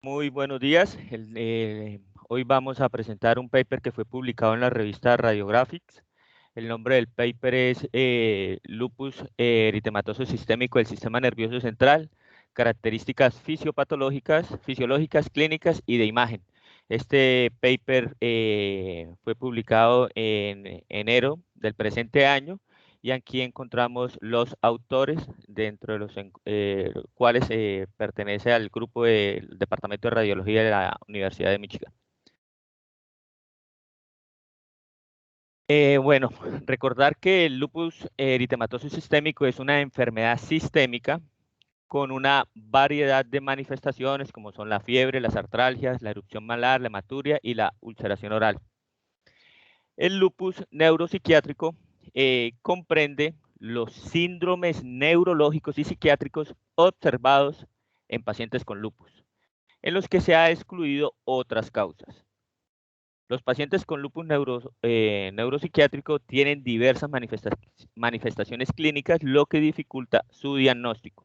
Muy buenos días. Hoy vamos a presentar un paper que fue publicado en la revista Radiographics. El nombre del paper es Lupus eritematoso sistémico del sistema nervioso central, características fisiológicas, clínicas y de imagen. Este paper fue publicado en enero del presente año y aquí encontramos los autores, dentro de los cuales pertenece al grupo del Departamento de Radiología de la Universidad de Michigan. Bueno, recordar que el lupus eritematoso sistémico es una enfermedad sistémica con una variedad de manifestaciones como son la fiebre, las artralgias, la erupción malar, la hematuria y la ulceración oral. El lupus neuropsiquiátrico comprende los síndromes neurológicos y psiquiátricos observados en pacientes con lupus, en los que se ha excluido otras causas. Los pacientes con lupus neuropsiquiátrico tienen diversas manifestaciones clínicas, lo que dificulta su diagnóstico.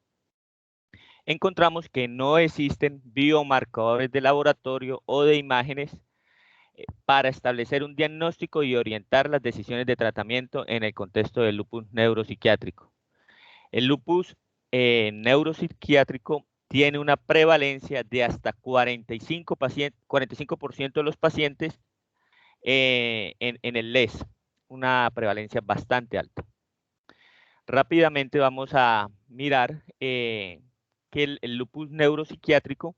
Encontramos que no existen biomarcadores de laboratorio o de imágenes para establecer un diagnóstico y orientar las decisiones de tratamiento en el contexto del lupus neuropsiquiátrico. El lupus neuropsiquiátrico tiene una prevalencia de hasta 45% de los pacientes en el LES, una prevalencia bastante alta. Rápidamente vamos a mirar que el lupus neuropsiquiátrico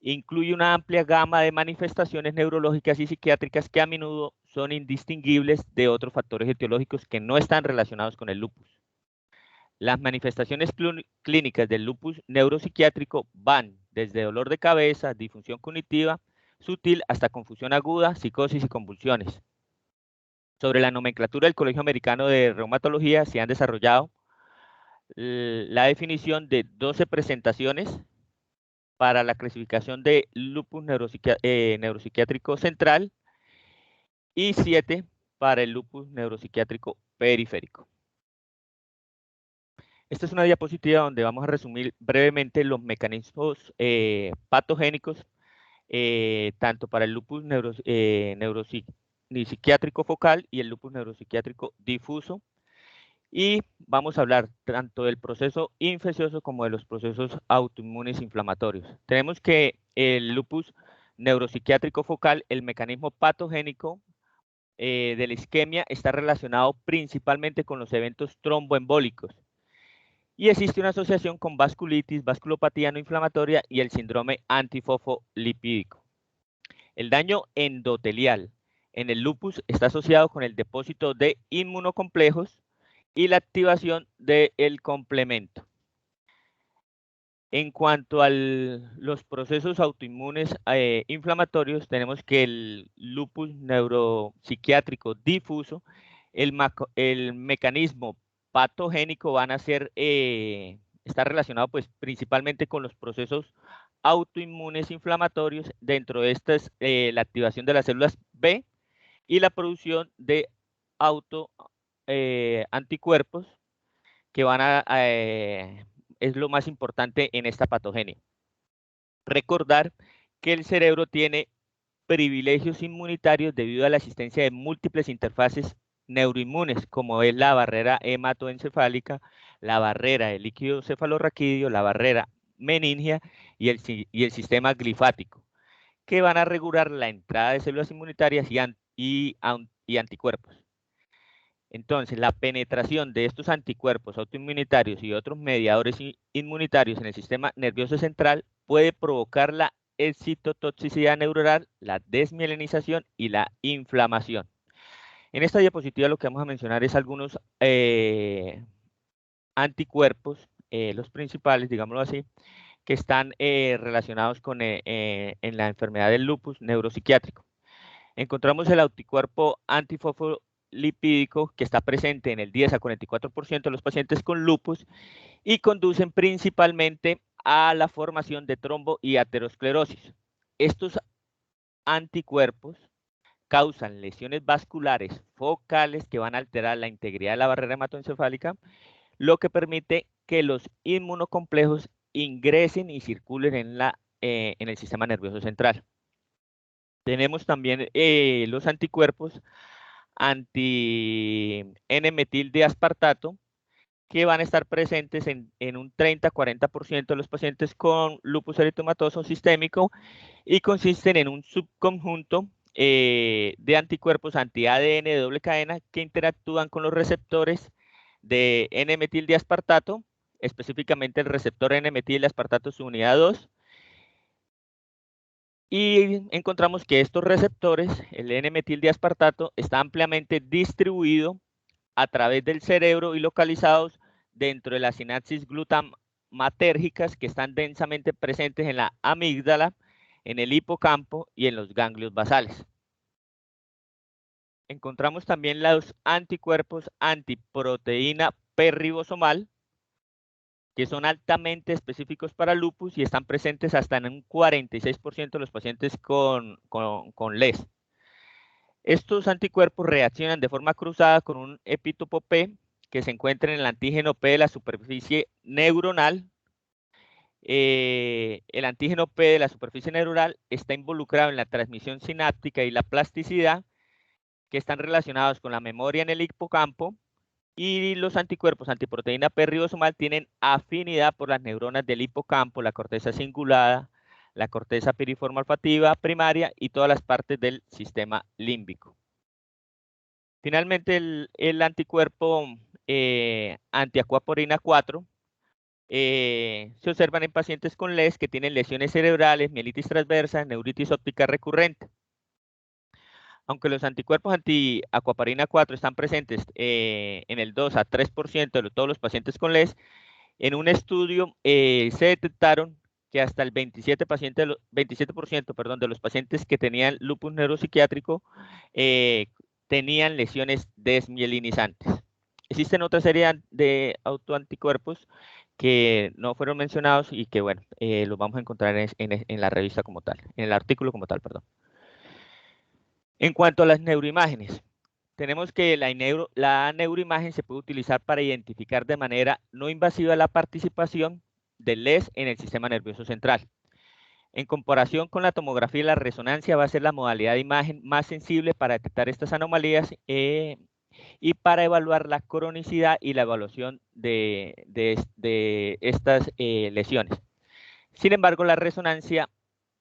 incluye una amplia gama de manifestaciones neurológicas y psiquiátricas que a menudo son indistinguibles de otros factores etiológicos que no están relacionados con el lupus. Las manifestaciones clínicas del lupus neuropsiquiátrico van desde dolor de cabeza, disfunción cognitiva sutil hasta confusión aguda, psicosis y convulsiones. Sobre la nomenclatura del Colegio Americano de Reumatología se han desarrollado la definición de 12 presentaciones para la clasificación de lupus neuropsiquiátrico central y 7 para el lupus neuropsiquiátrico periférico. Esta es una diapositiva donde vamos a resumir brevemente los mecanismos patogénicos, tanto para el lupus neuropsiquiátrico focal y el lupus neuropsiquiátrico difuso. Y vamos a hablar tanto del proceso infeccioso como de los procesos autoinmunes inflamatorios. Tenemos que el lupus neuropsiquiátrico focal, el mecanismo patogénico de la isquemia está relacionado principalmente con los eventos tromboembólicos. Y existe una asociación con vasculitis, vasculopatía no inflamatoria y el síndrome antifosfolipídico. El daño endotelial en el lupus está asociado con el depósito de inmunocomplejos y la activación del complemento. En cuanto a los procesos autoinmunes inflamatorios, tenemos que el lupus neuropsiquiátrico difuso, el mecanismo patogénico van a ser, está relacionado pues principalmente con los procesos autoinmunes inflamatorios. Dentro de estas, la activación de las células B y la producción de anticuerpos que es lo más importante en esta patogenia. Recordar que el cerebro tiene privilegios inmunitarios debido a la existencia de múltiples interfaces neuroinmunes, como es la barrera hematoencefálica, la barrera del líquido cefalorraquídeo, la barrera meningia y el sistema glifático, que van a regular la entrada de células inmunitarias y anticuerpos. Entonces, la penetración de estos anticuerpos autoinmunitarios y otros mediadores inmunitarios en el sistema nervioso central puede provocar la excitotoxicidad neuronal, la desmielinización y la inflamación. En esta diapositiva lo que vamos a mencionar es algunos anticuerpos, los principales, digámoslo así, que están relacionados en la enfermedad del lupus neuropsiquiátrico. Encontramos el anticuerpo antifosfolipídico que está presente en el 10 a 44% de los pacientes con lupus y conducen principalmente a la formación de trombo y aterosclerosis. Estos anticuerpos causan lesiones vasculares focales que van a alterar la integridad de la barrera hematoencefálica, lo que permite que los inmunocomplejos ingresen y circulen en la en el sistema nervioso central. Tenemos también los anticuerpos anti-N-metil diaspartato, que van a estar presentes en un 30-40% de los pacientes con lupus eritematoso sistémico y consisten en un subconjunto de anticuerpos anti-ADN de doble cadena que interactúan con los receptores de N-metil diaspartato, específicamente el receptor N-metil diaspartato subunidad 2. Y encontramos que estos receptores, el N-metil diaspartato, está ampliamente distribuido a través del cerebro y localizados dentro de las sinapsis glutamatérgicas que están densamente presentes en la amígdala, en el hipocampo y en los ganglios basales. Encontramos también los anticuerpos antiproteína P-ribosomal, que son altamente específicos para lupus y están presentes hasta en un 46% de los pacientes con LES. Estos anticuerpos reaccionan de forma cruzada con un epitopo P que se encuentra en el antígeno P de la superficie neuronal. El antígeno P de la superficie neuronal está involucrado en la transmisión sináptica y la plasticidad, que están relacionados con la memoria en el hipocampo, y los anticuerpos antiproteína P ribosomal tienen afinidad por las neuronas del hipocampo, la corteza cingulada, la corteza piriforme olfativa primaria y todas las partes del sistema límbico. Finalmente, el anticuerpo antiacuaporina 4 se observan en pacientes con LES que tienen lesiones cerebrales, mielitis transversa, neuritis óptica recurrente. Aunque los anticuerpos antiacuaparina 4 están presentes en el 2 a 3% de todos los pacientes con LES, en un estudio se detectaron que hasta el 27% de los pacientes que tenían lupus neuropsiquiátrico tenían lesiones desmielinizantes. Existen otra serie de autoanticuerpos que no fueron mencionados y que, bueno, los vamos a encontrar en la revista como tal, en el artículo como tal, perdón. En cuanto a las neuroimágenes, tenemos que la neuroimagen se puede utilizar para identificar de manera no invasiva la participación del LES en el sistema nervioso central. En comparación con la tomografía y la resonancia, va a ser la modalidad de imagen más sensible para detectar estas anomalías y para evaluar la cronicidad y la evaluación de estas lesiones. Sin embargo, la resonancia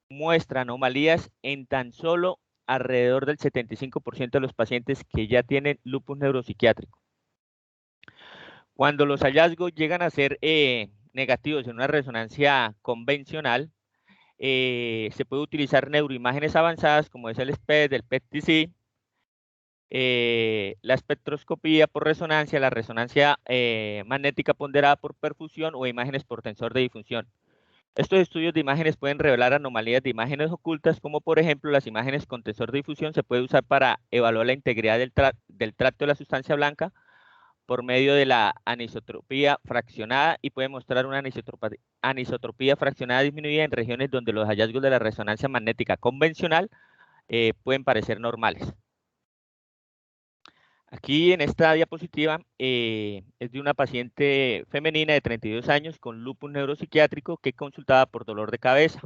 muestra anomalías en tan solo alrededor del 75% de los pacientes que ya tienen lupus neuropsiquiátrico. Cuando los hallazgos llegan a ser negativos en una resonancia convencional, se puede utilizar neuroimágenes avanzadas como es el SPECT, el PET-CT, la espectroscopía por resonancia, la resonancia magnética ponderada por perfusión o imágenes por tensor de difusión. Estos estudios de imágenes pueden revelar anomalías de imágenes ocultas, como por ejemplo las imágenes con tensor de difusión se puede usar para evaluar la integridad del tracto de la sustancia blanca por medio de la anisotropía fraccionada y puede mostrar una anisotropía fraccionada disminuida en regiones donde los hallazgos de la resonancia magnética convencional pueden parecer normales. Aquí en esta diapositiva es de una paciente femenina de 32 años con lupus neuropsiquiátrico que consultaba por dolor de cabeza.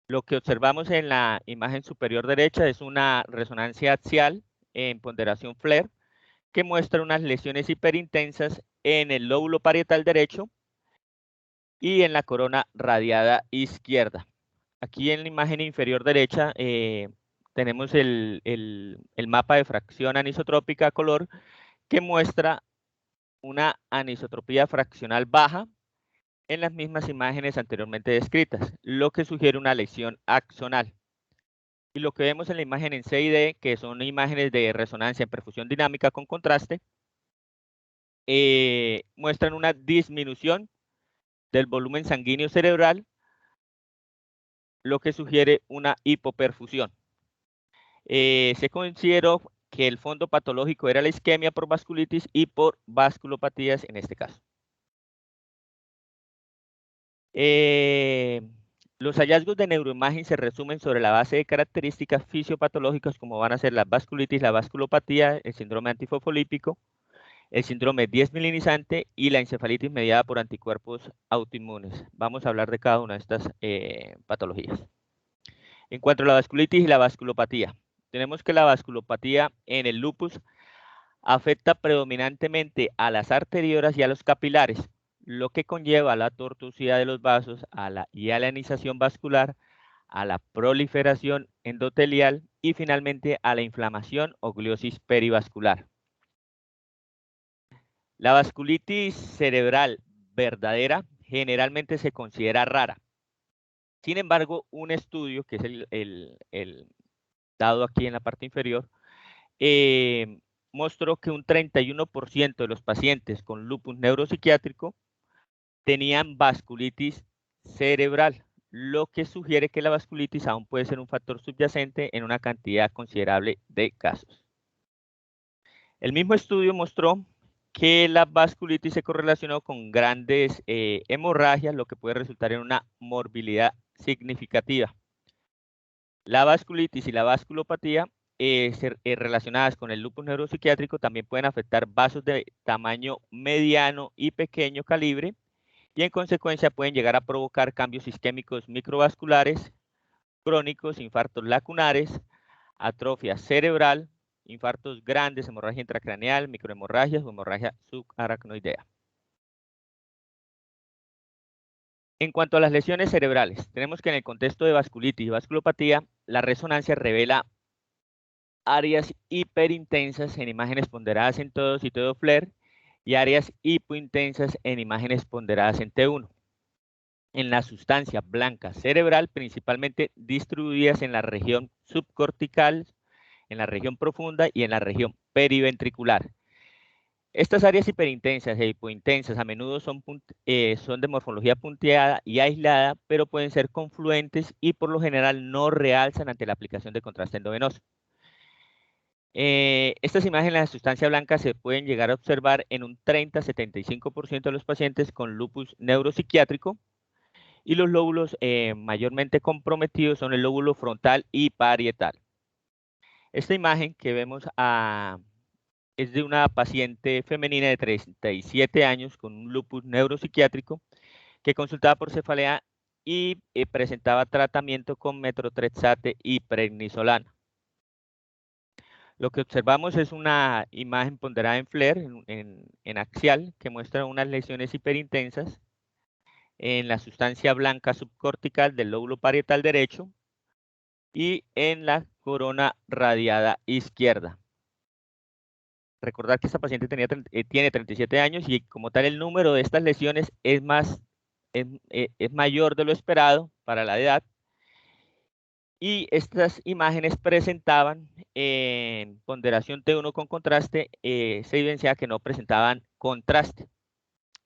Lo que observamos en la imagen superior derecha es una resonancia axial en ponderación FLAIR que muestra unas lesiones hiperintensas en el lóbulo parietal derecho y en la corona radiada izquierda. Aquí en la imagen inferior derecha tenemos el mapa de fracción anisotrópica a color que muestra una anisotropía fraccional baja en las mismas imágenes anteriormente descritas, lo que sugiere una lesión axonal. Y lo que vemos en la imagen en C y D, que son imágenes de resonancia en perfusión dinámica con contraste, muestran una disminución del volumen sanguíneo cerebral, lo que sugiere una hipoperfusión. Se consideró que el fondo patológico era la isquemia por vasculitis y por vasculopatías en este caso. Los hallazgos de neuroimagen se resumen sobre la base de características fisiopatológicas como van a ser la vasculitis, la vasculopatía, el síndrome antifosfolípico, el síndrome desmielinizante y la encefalitis mediada por anticuerpos autoinmunes. Vamos a hablar de cada una de estas patologías. En cuanto a la vasculitis y la vasculopatía, tenemos que la vasculopatía en el lupus afecta predominantemente a las arteriolas y a los capilares, lo que conlleva a la tortuosidad de los vasos, y a la anización vascular, a la proliferación endotelial y finalmente a la inflamación o gliosis perivascular. La vasculitis cerebral verdadera generalmente se considera rara. Sin embargo, un estudio, que es el dado aquí en la parte inferior, mostró que un 31% de los pacientes con lupus neuropsiquiátrico tenían vasculitis cerebral, lo que sugiere que la vasculitis aún puede ser un factor subyacente en una cantidad considerable de casos. El mismo estudio mostró que la vasculitis se correlacionó con grandes hemorragias, lo que puede resultar en una morbilidad significativa. La vasculitis y la vasculopatía relacionadas con el lupus neuropsiquiátrico también pueden afectar vasos de tamaño mediano y pequeño calibre y en consecuencia pueden llegar a provocar cambios isquémicos microvasculares, crónicos, infartos lacunares, atrofia cerebral, infartos grandes, hemorragia intracraneal, microhemorragias o hemorragia subaracnoidea. En cuanto a las lesiones cerebrales, tenemos que en el contexto de vasculitis y vasculopatía, la resonancia revela áreas hiperintensas en imágenes ponderadas en T2 y T2-FLAIR y áreas hipointensas en imágenes ponderadas en T1. En la sustancia blanca cerebral, principalmente distribuidas en la región subcortical, en la región profunda y en la región periventricular. Estas áreas hiperintensas e hipointensas a menudo son de morfología punteada y aislada, pero pueden ser confluentes y por lo general no realzan ante la aplicación de contraste endovenoso. Estas imágenes de la sustancia blanca se pueden llegar a observar en un 30-75% de los pacientes con lupus neuropsiquiátrico y los lóbulos mayormente comprometidos son el lóbulo frontal y parietal. Esta imagen que vemos es de una paciente femenina de 37 años con un lupus neuropsiquiátrico que consultaba por cefalea y presentaba tratamiento con metotrexate y prednisolona. Lo que observamos es una imagen ponderada en FLAIR, en axial, que muestra unas lesiones hiperintensas en la sustancia blanca subcortical del lóbulo parietal derecho y en la corona radiada izquierda. Recordar que esta paciente tiene 37 años y como tal el número de estas lesiones es mayor de lo esperado para la edad. Y estas imágenes presentaban en ponderación T1 con contraste, se evidencia que no presentaban contraste.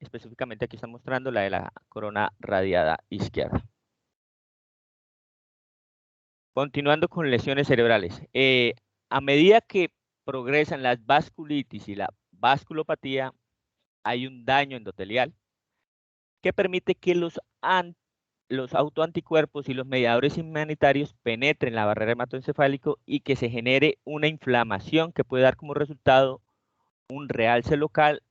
Específicamente aquí está mostrando la de la corona radiada izquierda. Continuando con lesiones cerebrales. A medida que progresan las vasculitis y la vasculopatía, hay un daño endotelial que permite que los autoanticuerpos y los mediadores inmunitarios penetren la barrera hematoencefálico y que se genere una inflamación que puede dar como resultado un realce local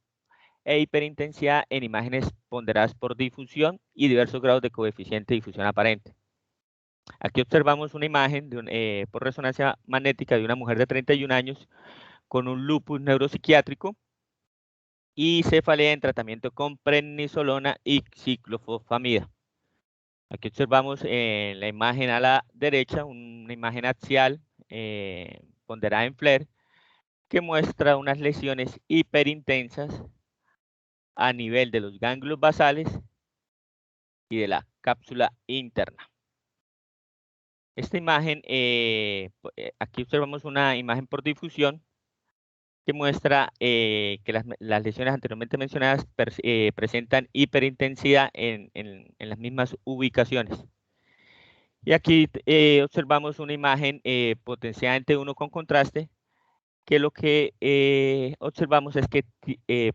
e hiperintensidad en imágenes ponderadas por difusión y diversos grados de coeficiente de difusión aparente. Aquí observamos una imagen por resonancia magnética de una mujer de 31 años con un lupus neuropsiquiátrico y cefalea en tratamiento con prednisolona y ciclofosfamida. Aquí observamos en la imagen a la derecha una imagen axial ponderada en FLAIR que muestra unas lesiones hiperintensas a nivel de los ganglios basales y de la cápsula interna. Esta imagen, aquí observamos una imagen por difusión que muestra que las lesiones anteriormente mencionadas presentan hiperintensidad en las mismas ubicaciones. Y aquí observamos una imagen potenciada en T1 con contraste, que lo que observamos es que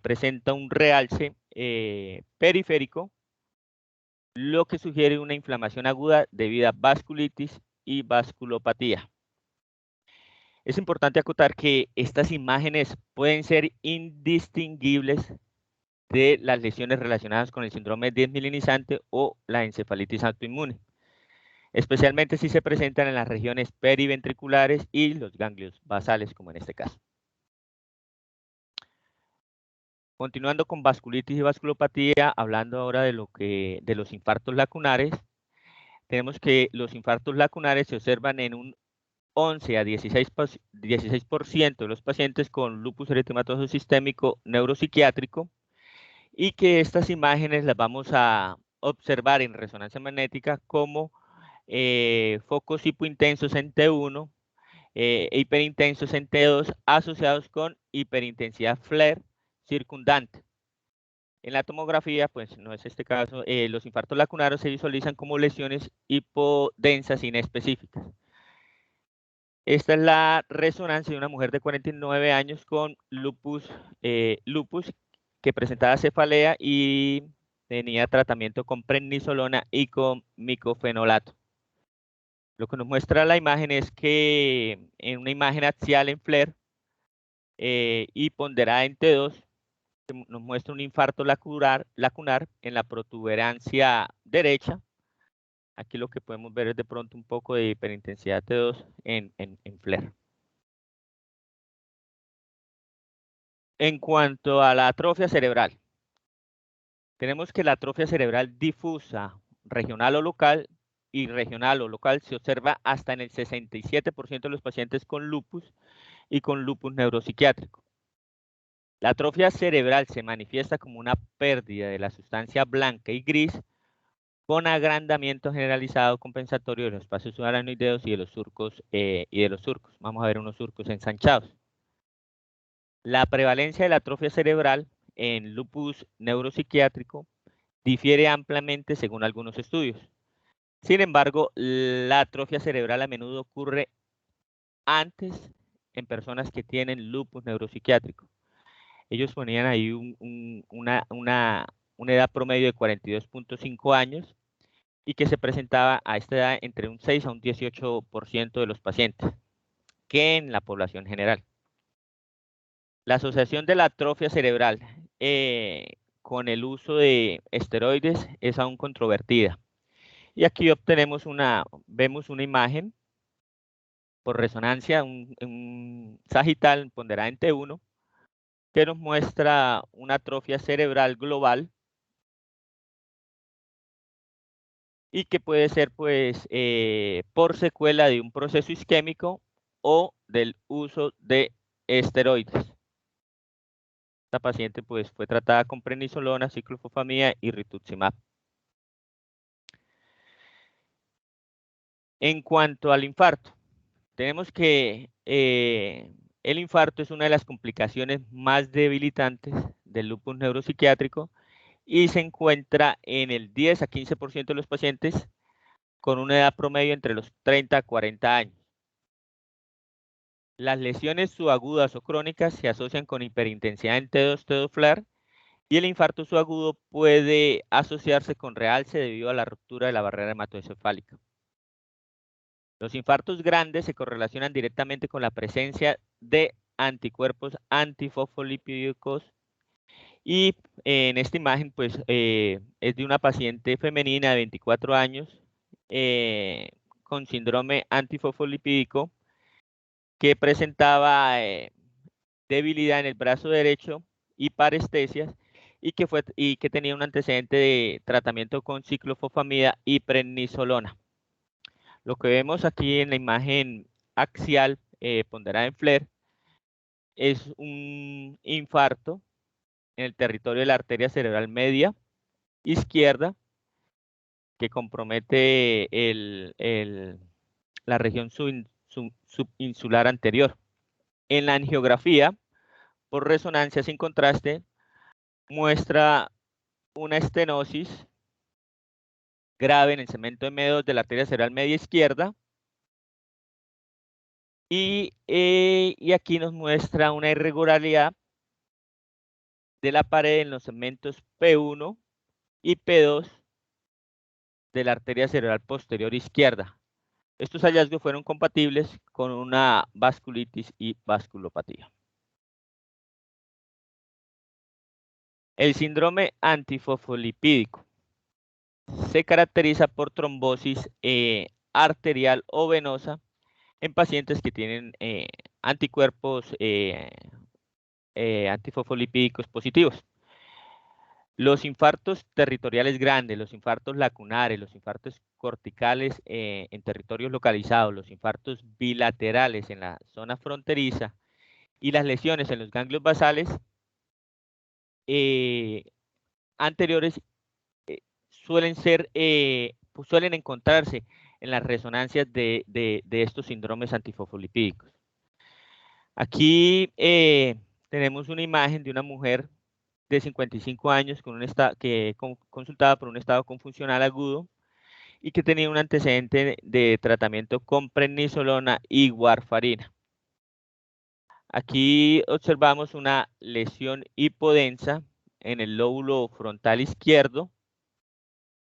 presenta un realce periférico, lo que sugiere una inflamación aguda debido a vasculitis y vasculopatía. Es importante acotar que estas imágenes pueden ser indistinguibles de las lesiones relacionadas con el síndrome desmielinizante o la encefalitis autoinmune, especialmente si se presentan en las regiones periventriculares y los ganglios basales, como en este caso. Continuando con vasculitis y vasculopatía, hablando ahora de los infartos lacunares, tenemos que los infartos lacunares se observan en un 11 a 16% de los pacientes con lupus eritematoso sistémico neuropsiquiátrico, y que estas imágenes las vamos a observar en resonancia magnética como focos hipointensos en T1 e hiperintensos en T2 asociados con hiperintensidad FLAIR circundante. En la tomografía, pues no es este caso, los infartos lacunares se visualizan como lesiones hipodensas inespecíficas. Esta es la resonancia de una mujer de 49 años con lupus que presentaba cefalea y tenía tratamiento con prednisolona y con micofenolato. Lo que nos muestra la imagen es que en una imagen axial en FLAIR y ponderada en T2, nos muestra un infarto lacunar en la protuberancia derecha. Aquí lo que podemos ver es de pronto un poco de hiperintensidad T2 en FLAIR. En cuanto a la atrofia cerebral, tenemos que la atrofia cerebral difusa, regional o local, y regional o local se observa hasta en el 67% de los pacientes con lupus y con lupus neuropsiquiátrico. La atrofia cerebral se manifiesta como una pérdida de la sustancia blanca y gris con agrandamiento generalizado compensatorio de los espacios subaracnoideos y de los surcos. Vamos a ver unos surcos ensanchados. La prevalencia de la atrofia cerebral en lupus neuropsiquiátrico difiere ampliamente según algunos estudios. Sin embargo, la atrofia cerebral a menudo ocurre antes en personas que tienen lupus neuropsiquiátrico. Ellos ponían ahí una edad promedio de 42.5 años y que se presentaba a esta edad entre un 6 a un 18% de los pacientes, que en la población general. La asociación de la atrofia cerebral con el uso de esteroides es aún controvertida. Y aquí vemos una imagen por resonancia, un sagital ponderada en T1, que nos muestra una atrofia cerebral global y que puede ser pues por secuela de un proceso isquémico o del uso de esteroides. Esta paciente pues fue tratada con prednisolona, ciclofosfamida y rituximab. En cuanto al infarto, tenemos que el infarto es una de las complicaciones más debilitantes del lupus neuropsiquiátrico y se encuentra en el 10 a 15% de los pacientes con una edad promedio entre los 30 a 40 años. Las lesiones subagudas o crónicas se asocian con hiperintensidad en T2, T2 FLAIR, y el infarto subagudo puede asociarse con realce debido a la ruptura de la barrera hematoencefálica. Los infartos grandes se correlacionan directamente con la presencia de anticuerpos antifosfolipídicos y en esta imagen pues es de una paciente femenina de 24 años con síndrome antifosfolipídico que presentaba debilidad en el brazo derecho y parestesias y que tenía un antecedente de tratamiento con ciclofosfamida y prednisolona. Lo que vemos aquí en la imagen axial ponderada en FLAIR es un infarto en el territorio de la arteria cerebral media izquierda que compromete la región subinsular anterior. En la angiografía, por resonancia sin contraste, muestra una estenosis grave en el segmento M2 de la arteria cerebral media izquierda. Y aquí nos muestra una irregularidad de la pared en los segmentos P1 y P2 de la arteria cerebral posterior izquierda. Estos hallazgos fueron compatibles con una vasculitis y vasculopatía. El síndrome antifosfolipídico se caracteriza por trombosis arterial o venosa en pacientes que tienen anticuerpos antifosfolipídicos positivos. Los infartos territoriales grandes, los infartos lacunares, los infartos corticales en territorios localizados, los infartos bilaterales en la zona fronteriza y las lesiones en los ganglios basales anteriores suelen encontrarse en las resonancias de estos síndromes antifosfolipídicos. Aquí tenemos una imagen de una mujer de 55 años consultada por un estado confusional agudo y que tenía un antecedente de tratamiento con prednisolona y warfarina. Aquí observamos una lesión hipodensa en el lóbulo frontal izquierdo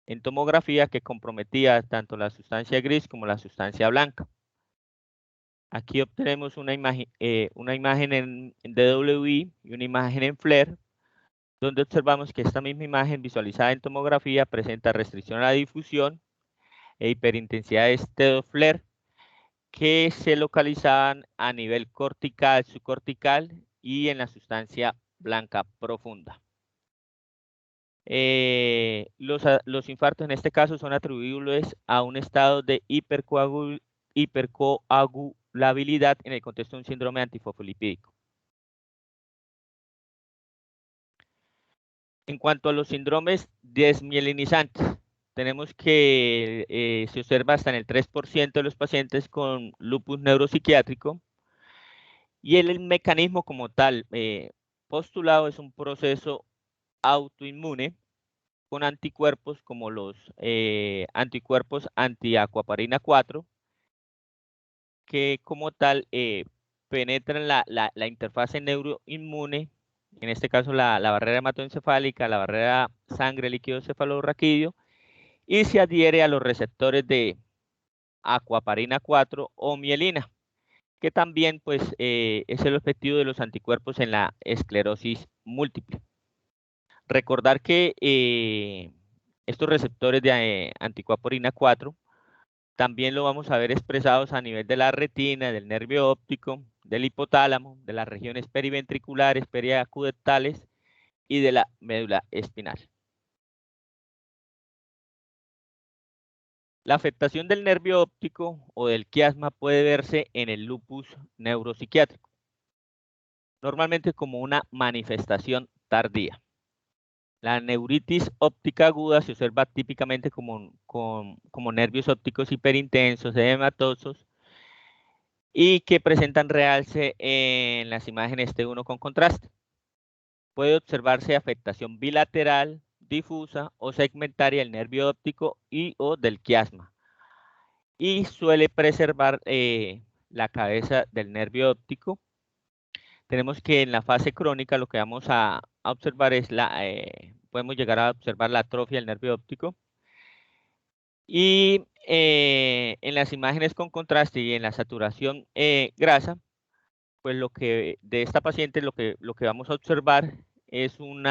en tomografía que comprometía tanto la sustancia gris como la sustancia blanca. Aquí obtenemos una imagen en DWI y una imagen en FLAIR, donde observamos que esta misma imagen visualizada en tomografía presenta restricción a la difusión e hiperintensidades TEDO-FLAIR que se localizaban a nivel cortical, subcortical y en la sustancia blanca profunda. Los infartos en este caso son atribuibles a un estado de hipercoagulabilidad en el contexto de un síndrome antifosfolipídico. En cuanto a los síndromes desmielinizantes, tenemos que se observa hasta en el 3% de los pacientes con lupus neuropsiquiátrico y el mecanismo como tal postulado es un proceso autoinmune con anticuerpos como los anticuerpos antiacuaparina 4, que como tal penetran la interfase neuroinmune, en este caso la barrera hematoencefálica, la barrera sangre líquido cefalorraquídeo, y se adhiere a los receptores de acuaparina 4 o mielina, que también pues, es el objetivo de los anticuerpos en la esclerosis múltiple. Recordar que estos receptores de anticoaporina 4 también lo vamos a ver expresados a nivel de la retina, del nervio óptico, del hipotálamo, de las regiones periventriculares, periacudetales y de la médula espinal. La afectación del nervio óptico o del quiasma puede verse en el lupus neuropsiquiátrico, normalmente como una manifestación tardía. La neuritis óptica aguda se observa típicamente como nervios ópticos hiperintensos, edematosos, y que presentan realce en las imágenes T1 con contraste. Puede observarse afectación bilateral, difusa o segmentaria del nervio óptico y o del quiasma. Y suele preservar la cabeza del nervio óptico. Tenemos que en la fase crónica lo que vamos a observar es podemos llegar a observar la atrofia del nervio óptico. Y en las imágenes con contraste y en la saturación grasa, pues de esta paciente lo que vamos a observar es un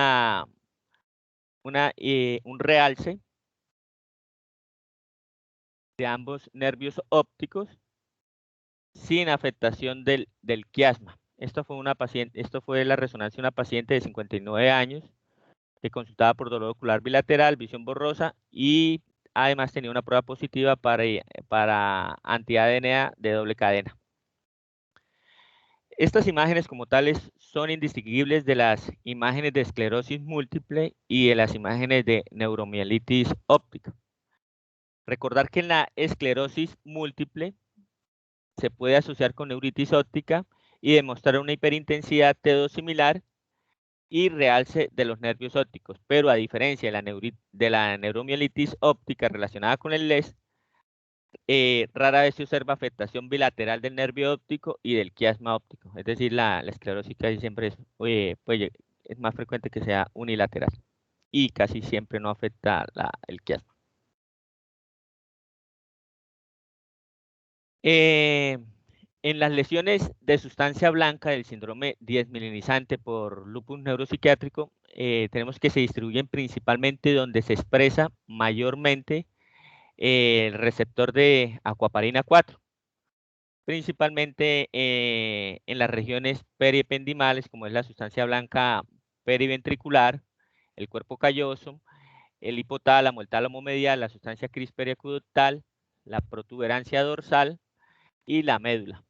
realce de ambos nervios ópticos sin afectación del quiasma. Esto fue la resonancia de una paciente de 59 años que consultaba por dolor ocular bilateral, visión borrosa y además tenía una prueba positiva para anti-ADNA de doble cadena. Estas imágenes como tales son indistinguibles de las imágenes de esclerosis múltiple y de las imágenes de neuromielitis óptica. Recordar que en la esclerosis múltiple se puede asociar con neuritis óptica y demostrar una hiperintensidad T2 similar y realce de los nervios ópticos, pero a diferencia de la neuromielitis óptica relacionada con el LES, rara vez se observa afectación bilateral del nervio óptico y del quiasma óptico, es decir, la esclerosis casi siempre es más frecuente que sea unilateral y casi siempre no afecta el quiasma. En las lesiones de sustancia blanca del síndrome desmielinizante por lupus neuropsiquiátrico, tenemos que se distribuyen principalmente donde se expresa mayormente el receptor de aquaparina 4, principalmente en las regiones periependimales, como es la sustancia blanca periventricular, el cuerpo calloso, el hipotálamo, el tálamo medial, la sustancia gris periaqueductal, la protuberancia dorsal y la médula.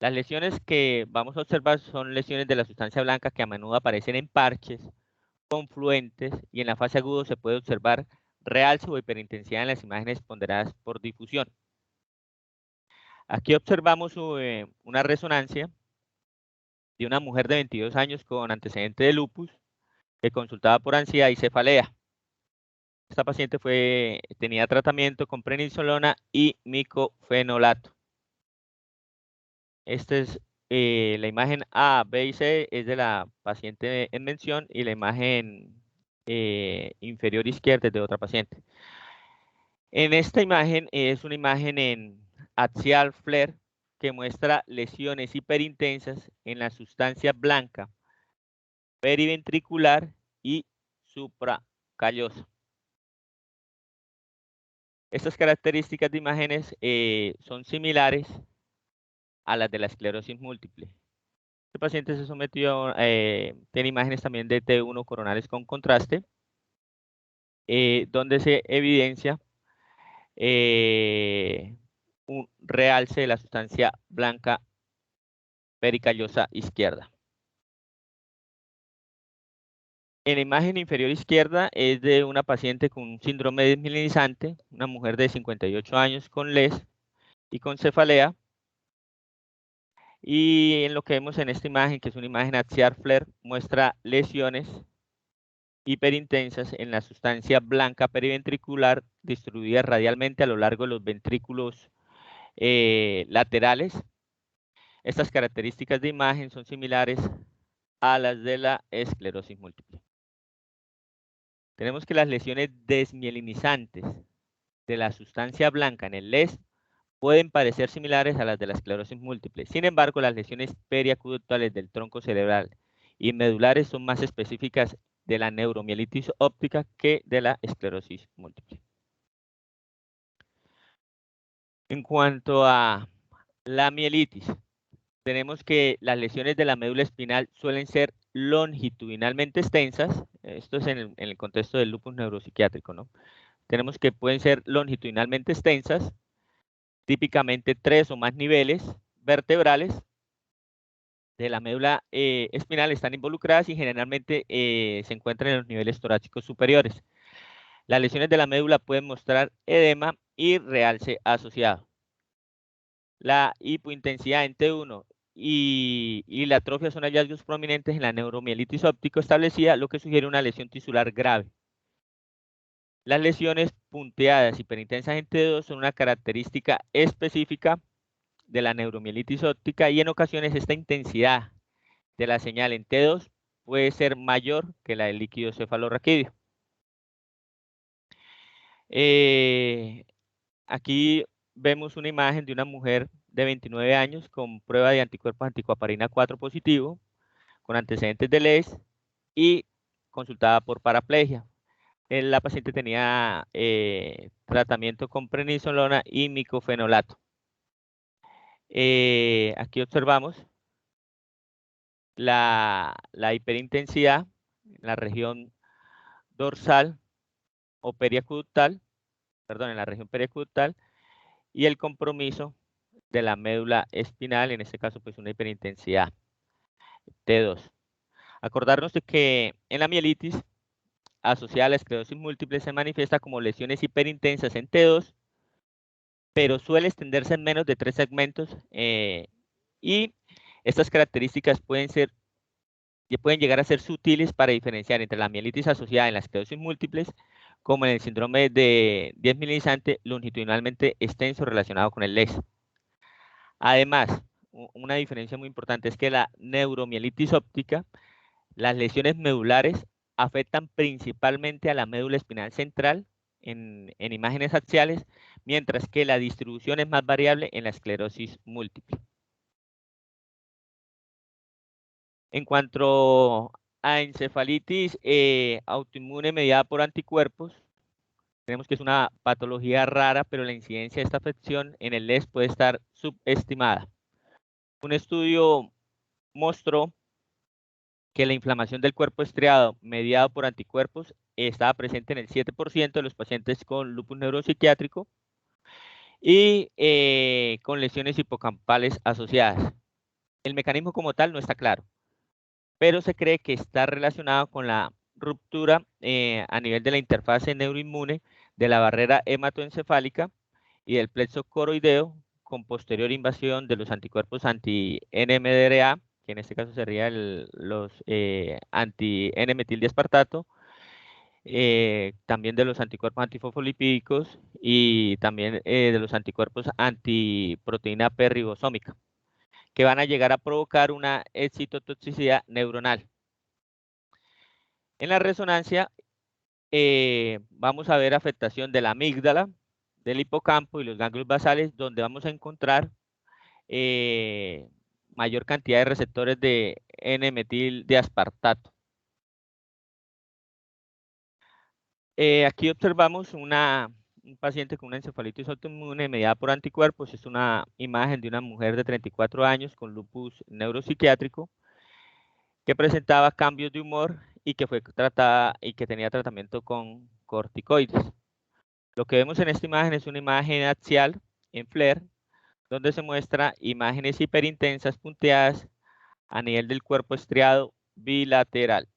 Las lesiones que vamos a observar son lesiones de la sustancia blanca que a menudo aparecen en parches, confluentes, y en la fase aguda se puede observar realce o hiperintensidad en las imágenes ponderadas por difusión. Aquí observamos una resonancia de una mujer de 22 años con antecedente de lupus que consultaba por ansiedad y cefalea. Esta paciente tenía tratamiento con prednisolona y micofenolato. Esta es la imagen A, B y C es de la paciente en mención, y la imagen inferior izquierda es de otra paciente. En esta imagen es una imagen en axial flare que muestra lesiones hiperintensas en la sustancia blanca periventricular y supracallosa. Estas características de imágenes son similares a las de la esclerosis múltiple. Este paciente se sometió, tiene imágenes también de T1 coronales con contraste, donde se evidencia un realce de la sustancia blanca pericallosa izquierda. En la imagen inferior izquierda es de una paciente con un síndrome desmielinizante, una mujer de 58 años con LES y con cefalea. Y en lo que vemos en esta imagen, que es una imagen axial flare, muestra lesiones hiperintensas en la sustancia blanca periventricular distribuida radialmente a lo largo de los ventrículos laterales. Estas características de imagen son similares a las de la esclerosis múltiple. Tenemos que las lesiones desmielinizantes de la sustancia blanca en el LES pueden parecer similares a las de la esclerosis múltiple. Sin embargo, las lesiones periaqueductales del tronco cerebral y medulares son más específicas de la neuromielitis óptica que de la esclerosis múltiple. En cuanto a la mielitis, tenemos que las lesiones de la médula espinal suelen ser longitudinalmente extensas. Esto es en el contexto del lupus neuropsiquiátrico, ¿no? Tenemos que pueden ser longitudinalmente extensas, típicamente 3 o más niveles vertebrales de la médula espinal están involucradas y generalmente se encuentran en los niveles torácicos superiores. Las lesiones de la médula pueden mostrar edema y realce asociado. La hipointensidad en T1 y la atrofia son hallazgos prominentes en la neuromielitis óptico establecida, lo que sugiere una lesión tisular grave. Las lesiones punteadas hiperintensas en T2 son una característica específica de la neuromielitis óptica, y en ocasiones esta intensidad de la señal en T2 puede ser mayor que la del líquido cefalorraquídeo. Aquí vemos una imagen de una mujer de 29 años con prueba de anticuerpos anticoaparina 4 positivo, con antecedentes de LES y consultada por paraplegia. La paciente tenía tratamiento con prednisolona y micofenolato. Aquí observamos la hiperintensidad en la región dorsal o periaqueductal, perdón, en la región periaqueductal, y el compromiso de la médula espinal, en este caso pues una hiperintensidad T2. Acordarnos de que en la mielitis asociada a la esclerosis múltiple se manifiesta como lesiones hiperintensas en T2, pero suele extenderse en menos de 3 segmentos, y estas características pueden llegar a ser sutiles para diferenciar entre la mielitis asociada en las esclerosis múltiples como en el síndrome de desmielinizante longitudinalmente extenso relacionado con el LES. Además, una diferencia muy importante es que la neuromielitis óptica, las lesiones medulares afectan principalmente a la médula espinal central en imágenes axiales, mientras que la distribución es más variable en la esclerosis múltiple. En cuanto a encefalitis autoinmune mediada por anticuerpos, tenemos que es una patología rara, pero la incidencia de esta afección en el LES puede estar subestimada. Un estudio mostró que la inflamación del cuerpo estriado mediado por anticuerpos estaba presente en el 7% de los pacientes con lupus neuropsiquiátrico y con lesiones hipocampales asociadas. El mecanismo como tal no está claro, pero se cree que está relacionado con la ruptura a nivel de la interfase neuroinmune de la barrera hematoencefálica y del plexo coroideo con posterior invasión de los anticuerpos anti-NMDRA, que en este caso serían los anti-N-metildiaspartato, también de los anticuerpos antifosfolipídicos y también de los anticuerpos antiproteína P ribosómica, que van a llegar a provocar una excitotoxicidad neuronal. En la resonancia vamos a ver afectación de la amígdala, del hipocampo y los ganglios basales, donde vamos a encontrar mayor cantidad de receptores de N-metildiaspartato. Aquí observamos un paciente con una encefalitis autoinmune mediada por anticuerpos. Es una imagen de una mujer de 34 años con lupus neuropsiquiátrico que presentaba cambios de humor y que fue tratada y que tenía tratamiento con corticoides. Lo que vemos en esta imagen es una imagen axial en FLAIR, donde se muestra imágenes hiperintensas punteadas a nivel del cuerpo estriado bilateral.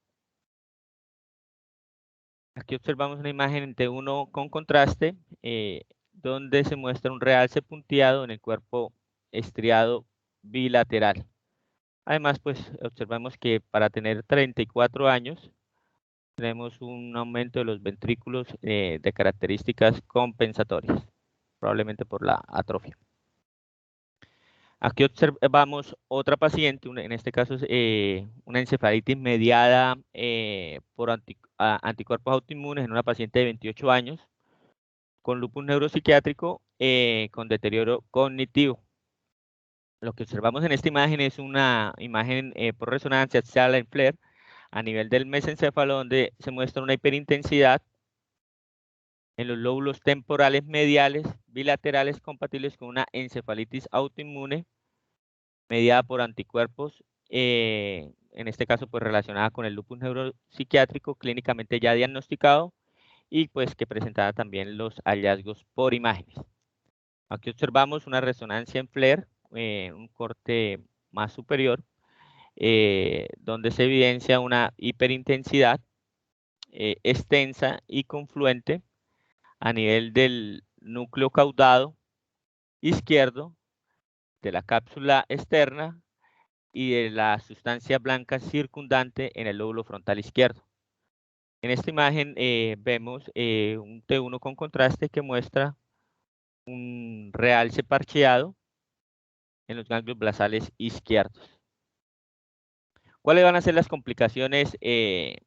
Aquí observamos una imagen de uno con contraste, donde se muestra un realce punteado en el cuerpo estriado bilateral. Además, pues observamos que para tener 34 años, tenemos un aumento de los ventrículos de características compensatorias, probablemente por la atrofia. Aquí observamos otra paciente, en este caso es una encefalitis mediada por anticuerpos autoinmunes en una paciente de 28 años con lupus neuropsiquiátrico con deterioro cognitivo. Lo que observamos en esta imagen es una imagen por resonancia axial en FLAIR a nivel del mesencéfalo, donde se muestra una hiperintensidad en los lóbulos temporales mediales bilaterales compatibles con una encefalitis autoinmune mediada por anticuerpos, en este caso pues relacionada con el lupus neuropsiquiátrico clínicamente ya diagnosticado y pues que presentaba también los hallazgos por imágenes. Aquí observamos una resonancia en FLAIR, un corte más superior, donde se evidencia una hiperintensidad extensa y confluente a nivel del núcleo caudado izquierdo, de la cápsula externa y de la sustancia blanca circundante en el lóbulo frontal izquierdo. En esta imagen vemos un T1 con contraste que muestra un realce parcheado en los ganglios basales izquierdos. ¿Cuáles van a ser las complicaciones del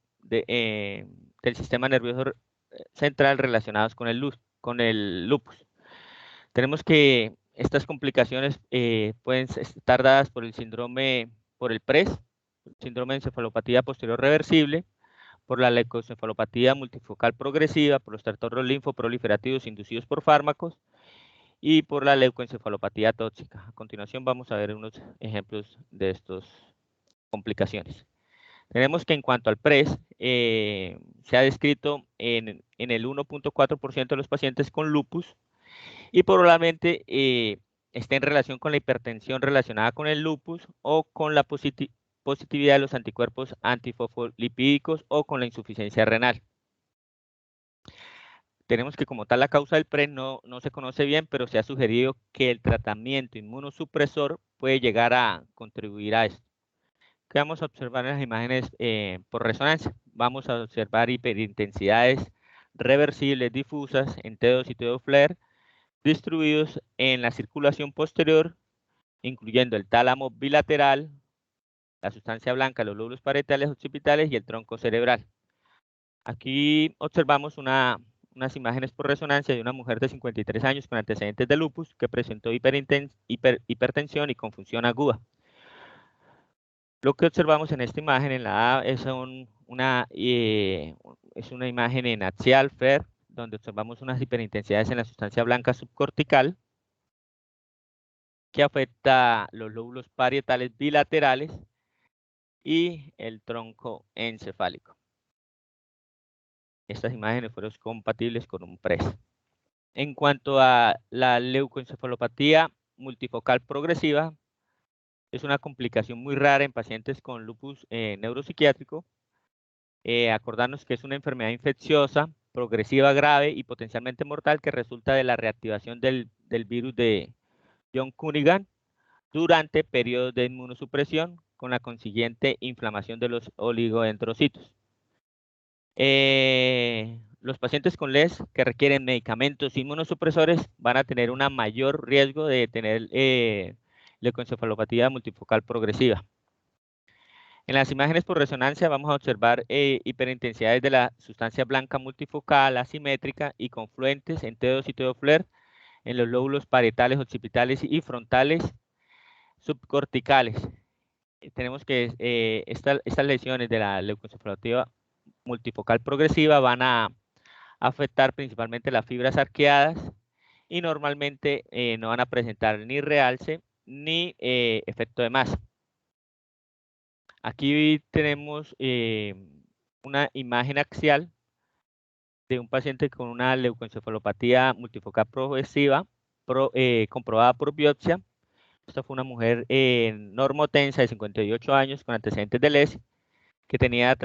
sistema nervioso central relacionadas con el lupus? Tenemos que estas complicaciones pueden estar dadas por el síndrome, por el PRES, síndrome de encefalopatía posterior reversible, por la leucoencefalopatía multifocal progresiva, por los trastornos linfoproliferativos inducidos por fármacos y por la leucoencefalopatía tóxica. A continuación vamos a ver unos ejemplos de estas complicaciones. Tenemos que en cuanto al PRES, se ha descrito en el 1.4% de los pacientes con lupus y probablemente esté en relación con la hipertensión relacionada con el lupus o con la positividad de los anticuerpos antifosfolipídicos o con la insuficiencia renal. Tenemos que como tal la causa del PRES no se conoce bien, pero se ha sugerido que el tratamiento inmunosupresor puede llegar a contribuir a esto. ¿Qué vamos a observar en las imágenes por resonancia? Vamos a observar hiperintensidades reversibles difusas en T2 y T2 FLAIR distribuidos en la circulación posterior, incluyendo el tálamo bilateral, la sustancia blanca, los lóbulos parietales occipitales y el tronco cerebral. Aquí observamos una unas imágenes por resonancia de una mujer de 53 años con antecedentes de lupus que presentó hipertensión y confusión aguda. Lo que observamos en esta imagen en la A es una imagen en axial FLAIR, donde observamos unas hiperintensidades en la sustancia blanca subcortical que afecta los lóbulos parietales bilaterales y el tronco encefálico. Estas imágenes fueron compatibles con un PRES. En cuanto a la leucoencefalopatía multifocal progresiva, es una complicación muy rara en pacientes con lupus neuropsiquiátrico. Acordarnos que es una enfermedad infecciosa, progresiva grave y potencialmente mortal que resulta de la reactivación del virus de John Cunningham durante periodos de inmunosupresión con la consiguiente inflamación de los oligodendrocitos. Los pacientes con LES que requieren medicamentos inmunosupresores van a tener un mayor riesgo de tener leucoencefalopatía multifocal progresiva. En las imágenes por resonancia vamos a observar hiperintensidades de la sustancia blanca multifocal, asimétrica y confluentes en T2 y T2-FLAIR en los lóbulos parietales, occipitales y frontales subcorticales. Tenemos que estas lesiones de la leucoencefalopatía multifocal progresiva van a afectar principalmente las fibras arqueadas y normalmente no van a presentar ni realce ni efecto de masa. Aquí tenemos una imagen axial de un paciente con una leucoencefalopatía multifocal progresiva comprobada por biopsia. Esta fue una mujer normotensa de 58 años con antecedentes de LES, que tenía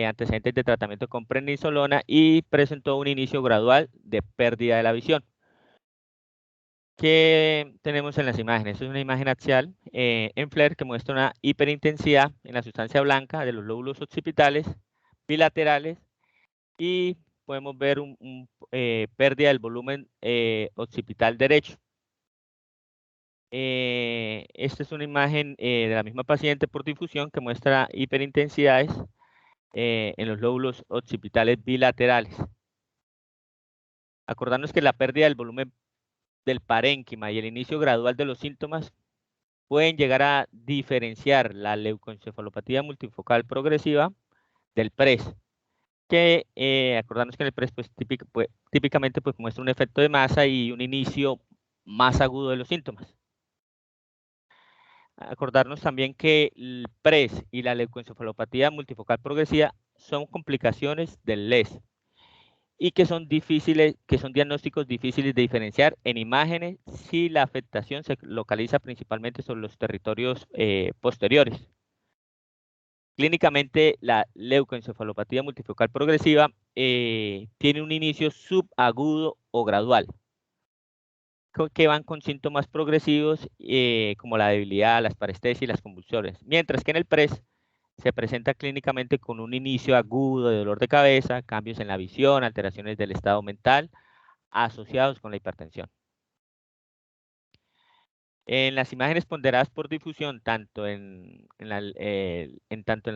antecedentes de tratamiento con prednisolona y presentó un inicio gradual de pérdida de la visión. ¿Qué tenemos en las imágenes? Es una imagen axial en FLAIR que muestra una hiperintensidad en la sustancia blanca de los lóbulos occipitales bilaterales y podemos ver pérdida del volumen occipital derecho. Esta es una imagen de la misma paciente por difusión que muestra hiperintensidades en los lóbulos occipitales bilaterales. Acordarnos que la pérdida del volumen del parénquima y el inicio gradual de los síntomas pueden llegar a diferenciar la leucoencefalopatía multifocal progresiva del PRES, que acordarnos que en el PRES típicamente muestra un efecto de masa y un inicio más agudo de los síntomas. Acordarnos también que el PRES y la leucoencefalopatía multifocal progresiva son complicaciones del LES y que son diagnósticos difíciles de diferenciar en imágenes si la afectación se localiza principalmente sobre los territorios posteriores. Clínicamente, la leucoencefalopatía multifocal progresiva tiene un inicio subagudo o gradual, que van con síntomas progresivos como la debilidad, las parestesias y las convulsiones, mientras que en el PRES se presenta clínicamente con un inicio agudo de dolor de cabeza, cambios en la visión, alteraciones del estado mental asociados con la hipertensión. En las imágenes ponderadas por difusión, tanto en la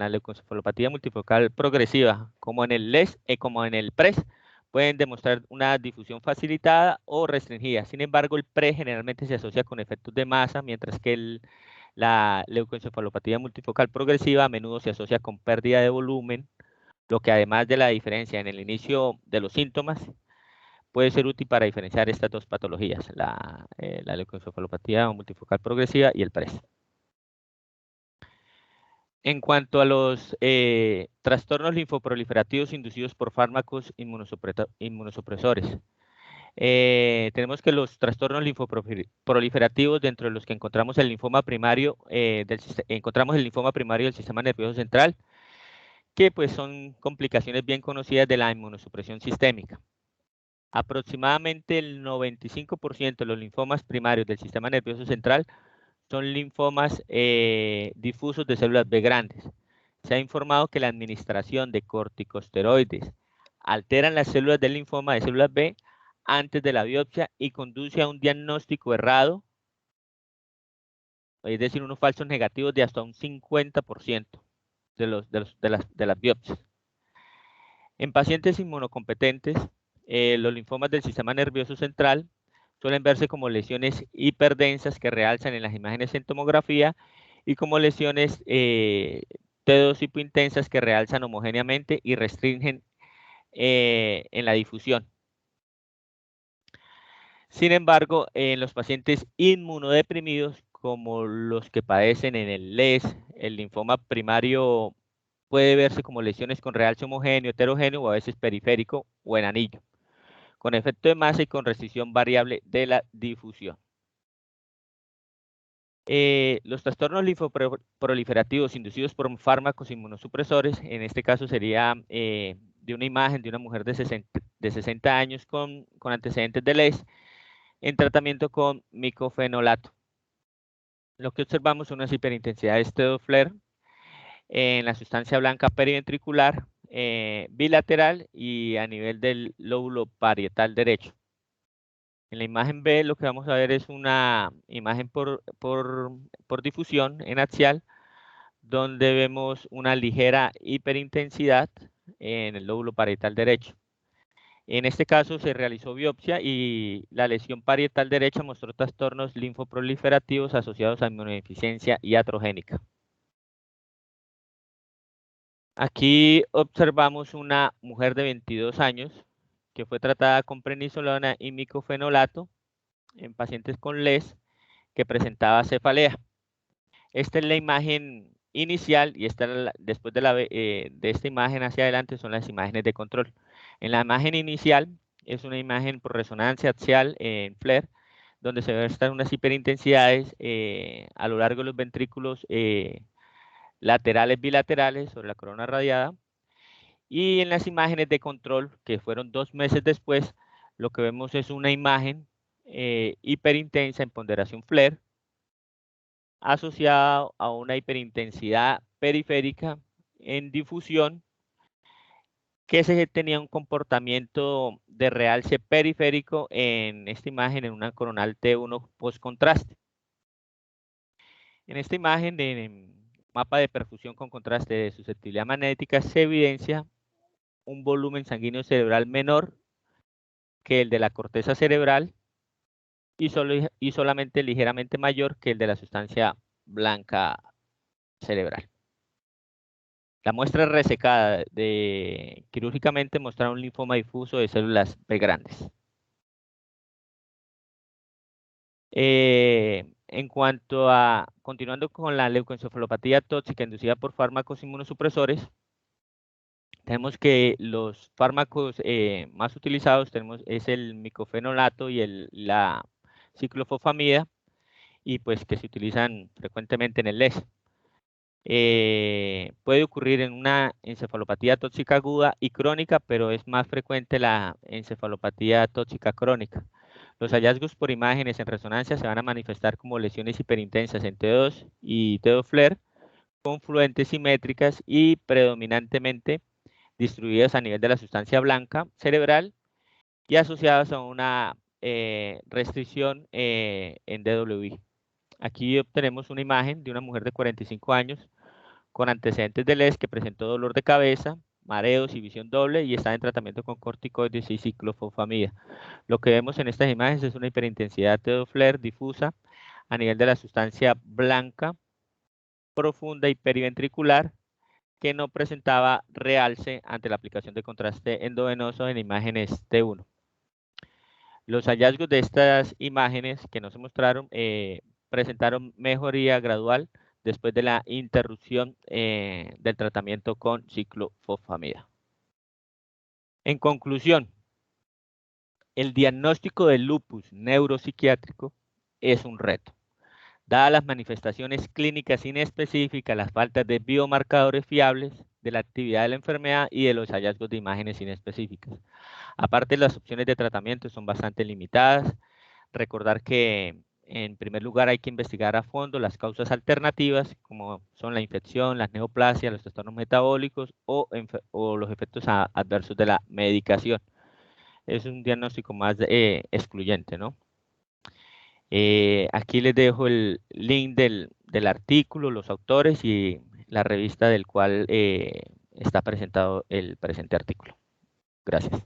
leucoencefalopatía multifocal progresiva como en el LES como en el PRES, pueden demostrar una difusión facilitada o restringida. Sin embargo, el PRES generalmente se asocia con efectos de masa, mientras que la leucoencefalopatía multifocal progresiva a menudo se asocia con pérdida de volumen, lo que además de la diferencia en el inicio de los síntomas, puede ser útil para diferenciar estas dos patologías, la leucoencefalopatía multifocal progresiva y el PRES. En cuanto a los trastornos linfoproliferativos inducidos por fármacos inmunosupresores, tenemos que los trastornos linfoproliferativos, dentro de los que encontramos el linfoma primario, del sistema nervioso central, que pues son complicaciones bien conocidas de la inmunosupresión sistémica. Aproximadamente el 95% de los linfomas primarios del sistema nervioso central son linfomas difusos de células B grandes. Se ha informado que la administración de corticosteroides alteran las células del linfoma de células B antes de la biopsia y conduce a un diagnóstico errado, es decir, unos falsos negativos de hasta un 50% de las biopsias. En pacientes inmunocompetentes, los linfomas del sistema nervioso central suelen verse como lesiones hiperdensas que realzan en las imágenes en tomografía y como lesiones T2 hipointensas que realzan homogéneamente y restringen en la difusión. Sin embargo, en los pacientes inmunodeprimidos, como los que padecen en el LES, el linfoma primario puede verse como lesiones con realce homogéneo, heterogéneo o a veces periférico o en anillo, con efecto de masa y con restricción variable de la difusión. Los trastornos linfoproliferativos inducidos por fármacos inmunosupresores, en este caso sería de una imagen de una mujer de 60 años con antecedentes de LES en tratamiento con micofenolato. Lo que observamos son unas hiperintensidades de Doppler en la sustancia blanca periventricular, bilateral y a nivel del lóbulo parietal derecho. En la imagen B lo que vamos a ver es una imagen por difusión en axial, donde vemos una ligera hiperintensidad en el lóbulo parietal derecho. En este caso se realizó biopsia y la lesión parietal derecha mostró trastornos linfoproliferativos asociados a inmunodeficiencia iatrogénica. Aquí observamos una mujer de 22 años que fue tratada con prednisolona y micofenolato en pacientes con LES que presentaba cefalea. Esta es la imagen inicial y después de esta imagen hacia adelante son las imágenes de control. En la imagen inicial es una imagen por resonancia axial en FLAIR, donde se ven unas hiperintensidades a lo largo de los ventrículos laterales bilaterales sobre la corona radiada. Y en las imágenes de control, que fueron 2 meses después, lo que vemos es una imagen hiperintensa en ponderación FLAIR, asociada a una hiperintensidad periférica en difusión que se tenía un comportamiento de realce periférico en esta imagen en una coronal T1 post-contraste. En esta imagen, en mapa de perfusión con contraste de susceptibilidad magnética, se evidencia un volumen sanguíneo cerebral menor que el de la corteza cerebral y solamente ligeramente mayor que el de la sustancia blanca cerebral. La muestra resecada quirúrgicamente mostraba un linfoma difuso de células B grandes. En cuanto a, continuando con la leucoencefalopatía tóxica inducida por fármacos inmunosupresores, tenemos que los fármacos más utilizados es el micofenolato y la ciclofosfamida, y pues que se utilizan frecuentemente en el LES. Puede ocurrir en una encefalopatía tóxica aguda y crónica, pero es más frecuente la encefalopatía tóxica crónica. Los hallazgos por imágenes en resonancia se van a manifestar como lesiones hiperintensas en T2 y T2 FLAIR, confluentes simétricas y predominantemente distribuidas a nivel de la sustancia blanca cerebral y asociadas a una restricción en DWI. Aquí obtenemos una imagen de una mujer de 45 años con antecedentes de LES que presentó dolor de cabeza, mareos y visión doble y está en tratamiento con corticoides y ciclofosfamida. Lo que vemos en estas imágenes es una hiperintensidad de Doppler difusa a nivel de la sustancia blanca, profunda y periventricular, que no presentaba realce ante la aplicación de contraste endovenoso en imágenes T1. Los hallazgos de estas imágenes que nos mostraron presentaron mejoría gradual después de la interrupción del tratamiento con ciclofosfamida. En conclusión, el diagnóstico del lupus neuropsiquiátrico es un reto. Dadas las manifestaciones clínicas inespecíficas, las faltas de biomarcadores fiables de la actividad de la enfermedad y de los hallazgos de imágenes inespecíficas. Aparte, las opciones de tratamiento son bastante limitadas. Recordar que en primer lugar hay que investigar a fondo las causas alternativas, como son la infección, las neoplasias, los trastornos metabólicos o los efectos adversos de la medicación. Es un diagnóstico más excluyente, ¿no? Aquí les dejo el link del artículo, los autores y la revista del cual está presentado el presente artículo. Gracias.